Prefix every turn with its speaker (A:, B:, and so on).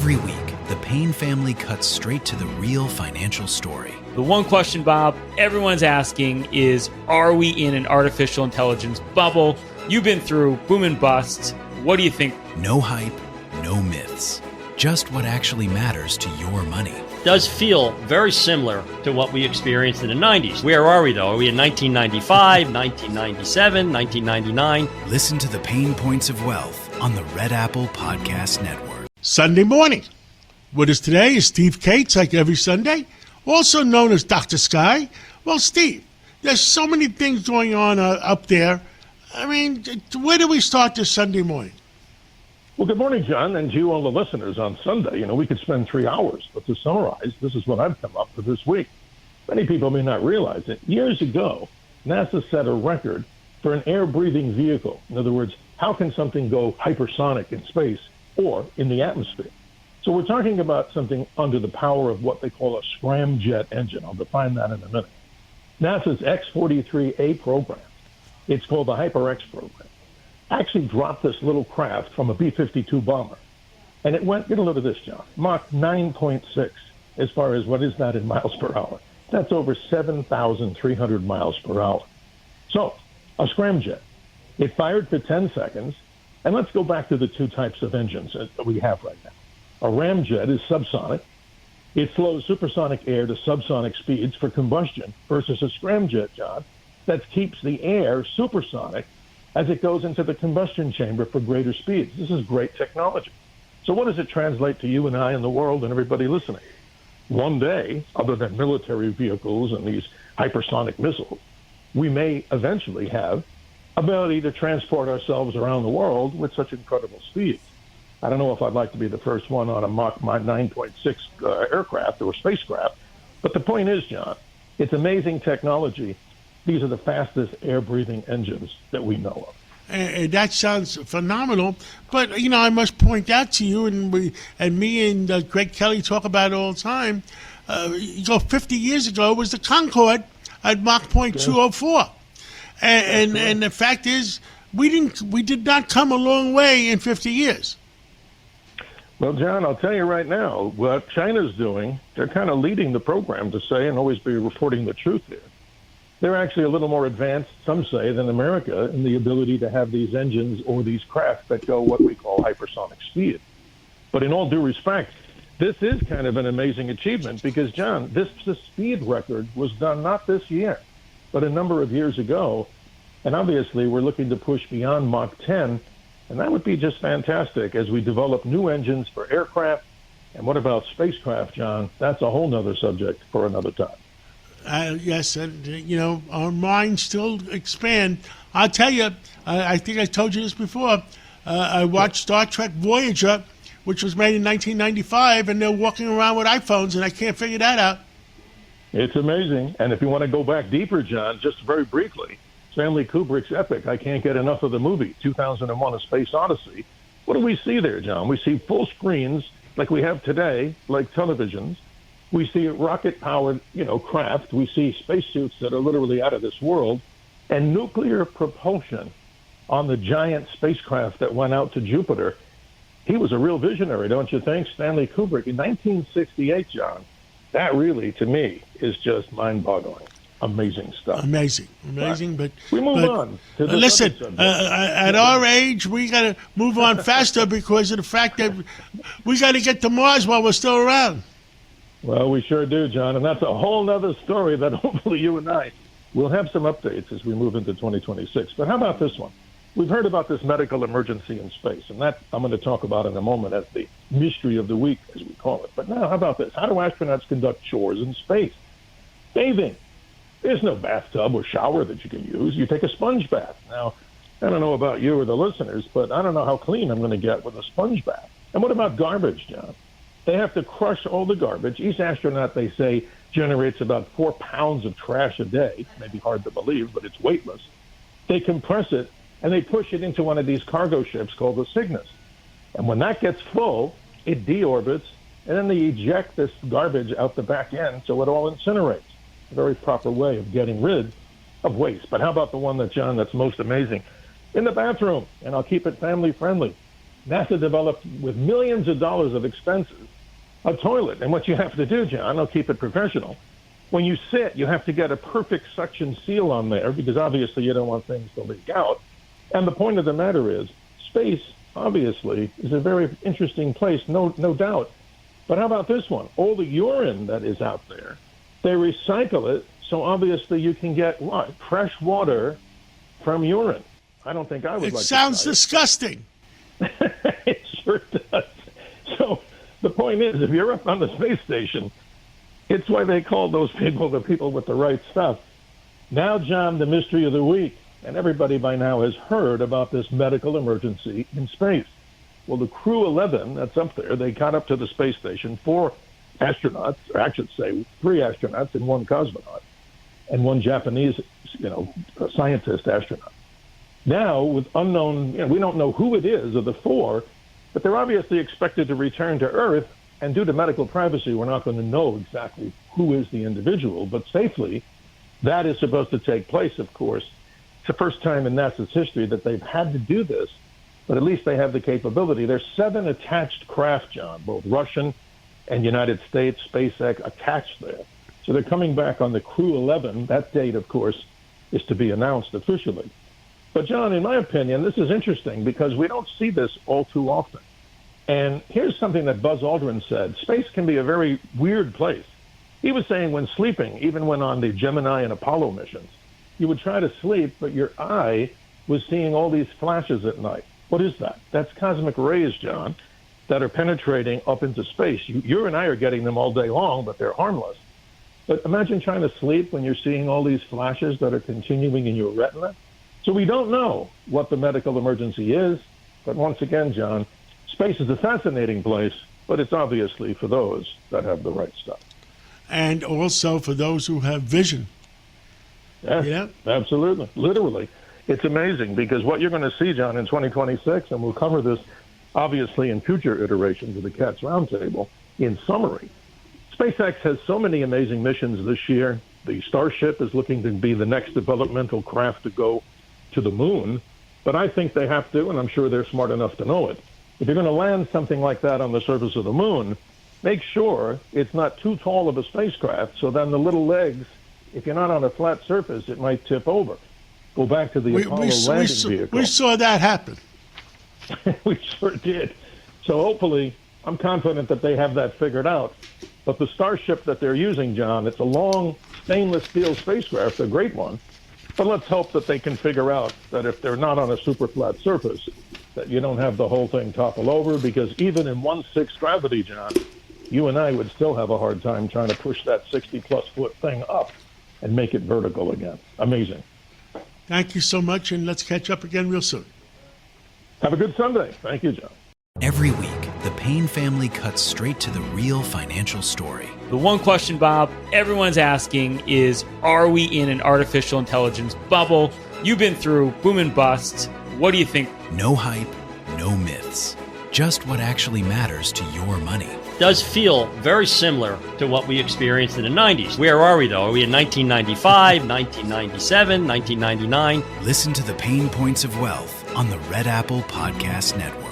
A: Every week, the Payne family cuts straight to the real financial story.
B: The one question, Bob, everyone's asking is, are we in an artificial intelligence bubble? You've been through boom and bust. What do you think?
A: No hype, no myths. Just what actually matters to your money.
C: Does feel very similar to what we experienced in the 90s. Where are we, though? Are we in 1995, 1997, 1999?
A: Listen to the Pain Points of Wealth on the Red Apple Podcast Network.
D: Sunday morning. With us today is Steve Cates, like every Sunday, also known as Dr. Sky. Well, Steve, there's so many things going on up there. I mean, where do we start this Sunday morning?
E: Well, good morning, John, and to you, all the listeners on Sunday. You know, we could spend 3 hours, but to summarize, this is what I've come up with this week. Many people may not realize it. Years ago, NASA set a record for an air-breathing vehicle. In other words, how can something go hypersonic in space or in the atmosphere? So we're talking about something under the power of what they call a scramjet engine. I'll define that in a minute. NASA's X-43A program, it's called the HyperX program, actually dropped this little craft from a B-52 bomber. And it went, get a load of this, John, Mach 9.6 as far as what is that in miles per hour. That's over 7,300 miles per hour. So, a scramjet. It fired for 10 seconds. And let's go back to the two types of engines that we have right now. A ramjet is subsonic. It flows supersonic air to subsonic speeds for combustion versus a scramjet, John, that keeps the air supersonic as it goes into the combustion chamber for greater speeds. This is great technology. So what does it translate to you and I and the world and everybody listening? One day, other than military vehicles and these hypersonic missiles, we may eventually have ability to transport ourselves around the world with such incredible speeds. I don't know if I'd like to be the first one on a Mach 9.6 aircraft or spacecraft, but the point is, John, it's amazing technology. These are the fastest air-breathing engines that we know of.
D: That sounds phenomenal, but you know I must point out to you, and me and Greg Kelly talk about it all the time. 50 years ago it was the Concorde at Mach .204, and the fact is we did not come a long way in 50 years.
E: Well, John, I'll tell you right now what China's doing. They're kind of leading the program to say and always be reporting the truth here. They're actually a little more advanced, some say, than America in the ability to have these engines or these craft that go what we call hypersonic speed. But in all due respect, this is kind of an amazing achievement because, John, this speed record was done not this year, but a number of years ago. And obviously, we're looking to push beyond Mach 10, and that would be just fantastic as we develop new engines for aircraft. And what about spacecraft, John? That's a whole nother subject for another time.
D: Yes, and you know, our minds still expand. I'll tell you, I think I told you this before. I watched Star Trek Voyager, which was made in 1995, and they're walking around with iPhones, and I can't figure that out.
E: It's amazing. And if you want to go back deeper, John, just very briefly, Stanley Kubrick's epic, I can't get enough of the movie, 2001: A Space Odyssey. What do we see there, John? We see full screens like we have today, like televisions. We see rocket-powered, craft. We see spacesuits that are literally out of this world, and nuclear propulsion on the giant spacecraft that went out to Jupiter. He was a real visionary, don't you think? Stanley Kubrick in 1968, John. That really, to me, is just mind-boggling. Amazing stuff.
D: Amazing.
E: Right.
D: But
E: we move on to the
D: listen, at our age, we got to move on faster because of the fact that we got to get to Mars while we're still around.
E: Well, we sure do, John, and that's a whole other story that hopefully you and I will have some updates as we move into 2026. But how about this one? We've heard about this medical emergency in space, and that I'm going to talk about in a moment as the mystery of the week, as we call it. But now, how about this? How do astronauts conduct chores in space? Bathing. There's no bathtub or shower that you can use. You take a sponge bath. Now, I don't know about you or the listeners, but I don't know how clean I'm going to get with a sponge bath. And what about garbage, John? They have to crush all the garbage. Each astronaut, they say, generates about 4 pounds of trash a day. Maybe hard to believe, but it's weightless. They compress it, and they push it into one of these cargo ships called the Cygnus. And when that gets full, it deorbits, and then they eject this garbage out the back end so it all incinerates. A very proper way of getting rid of waste. But how about the one that, John, that's most amazing? In the bathroom, and I'll keep it family-friendly. NASA developed with millions of dollars of expenses a toilet. And what you have to do, John, I'll keep it professional. When you sit, you have to get a perfect suction seal on there because obviously you don't want things to leak out. And the point of the matter is, space, obviously, is a very interesting place, no doubt. But how about this one? All the urine that is out there, they recycle it, so obviously you can get what? Fresh water from urine. I don't think I would like
D: It sounds disgusting.
E: It sure does. So the point is, if you're up on the space station, it's why they call those people the people with the right stuff. Now, John, the mystery of the week, and everybody by now has heard about this medical emergency in space. Well, the Crew 11 that's up there, they got up to the space station, 4 astronauts, or I should say 3 astronauts and 1 cosmonaut, and 1 Japanese, scientist astronaut. Now, with unknown, we don't know who it is of the 4, but they're obviously expected to return to Earth, and due to medical privacy, we're not going to know exactly who is the individual, but safely, that is supposed to take place, of course. It's the first time in NASA's history that they've had to do this, but at least they have the capability. There's 7 attached craft, John, both Russian and United States, SpaceX attached there. So they're coming back on the Crew 11. That date, of course, is to be announced officially. But, John, in my opinion, this is interesting because we don't see this all too often. And here's something that Buzz Aldrin said. Space can be a very weird place. He was saying when sleeping, even when on the Gemini and Apollo missions, you would try to sleep, but your eye was seeing all these flashes at night. What is that? That's cosmic rays, John, that are penetrating up into space. You and I are getting them all day long, but they're harmless. But imagine trying to sleep when you're seeing all these flashes that are continuing in your retina. So we don't know what the medical emergency is. But once again, John, space is a fascinating place, but it's obviously for those that have the right stuff.
D: And also for those who have vision.
E: Yeah, absolutely. Literally. It's amazing because what you're going to see, John, in 2026, and we'll cover this obviously in future iterations of the CATS Roundtable, in summary, SpaceX has so many amazing missions this year. The Starship is looking to be the next developmental craft to go to the moon, but I think they have to, and I'm sure they're smart enough to know it. If you're going to land something like that on the surface of the moon, make sure it's not too tall of a spacecraft, so then the little legs, if you're not on a flat surface, it might tip over. Go back to the Apollo landing vehicle.
D: We saw that happen.
E: We sure did. So hopefully, I'm confident that they have that figured out. But the Starship that they're using, John, it's a long stainless steel spacecraft, a great one. But let's hope that they can figure out that if they're not on a super flat surface, that you don't have the whole thing topple over, because even in 1/6 gravity, John, you and I would still have a hard time trying to push that 60-plus foot thing up and make it vertical again. Amazing.
D: Thank you so much, and let's catch up again real soon.
E: Have a good Sunday. Thank you, John.
A: Every week, the Payne family cuts straight to the real financial story.
B: The one question, Bob, everyone's asking is, are we in an artificial intelligence bubble? You've been through boom and bust. What do you think?
A: No hype, no myths. Just what actually matters to your money.
C: Does feel very similar to what we experienced in the 90s. Where are we, though? Are we in 1995, 1997, 1999?
A: Listen to the Pain Points of Wealth on the Red Apple Podcast Network.